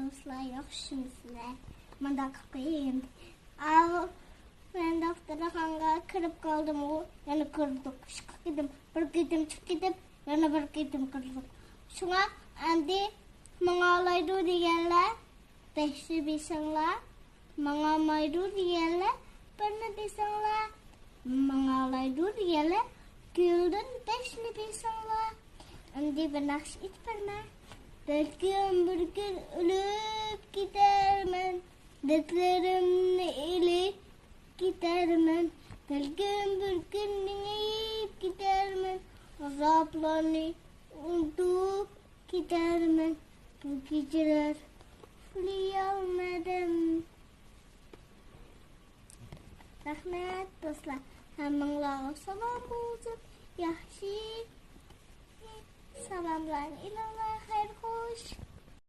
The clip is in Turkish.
dostlar, yaxşımısınlar? Manda qıyım. Al, ben doktorxanaga kirib qoldim. Yana kirdik. Chiqib ketdim. Bir ketim chiqib ketib, yana bir ketim kirdik. Şuna endi mağalaydı diyenler, beşli bilsinler. Mağamaydı diyenler, birini bilsinler. Mağalaydı diyenler, güldün beşli bilsinler. Endi bir nakş etmeme. Belkim bir gün ölüp gidermen. Dertlerimle elip gidermen. Belkim bir gün dinleyip gidermen. Azaplarını unutup gidermen. Bu geceler uyuyamadım. Rahmet dostlar. Hammalarga salam bo'lsin. Yaxshi salamlar ilolar xayr xo'sh.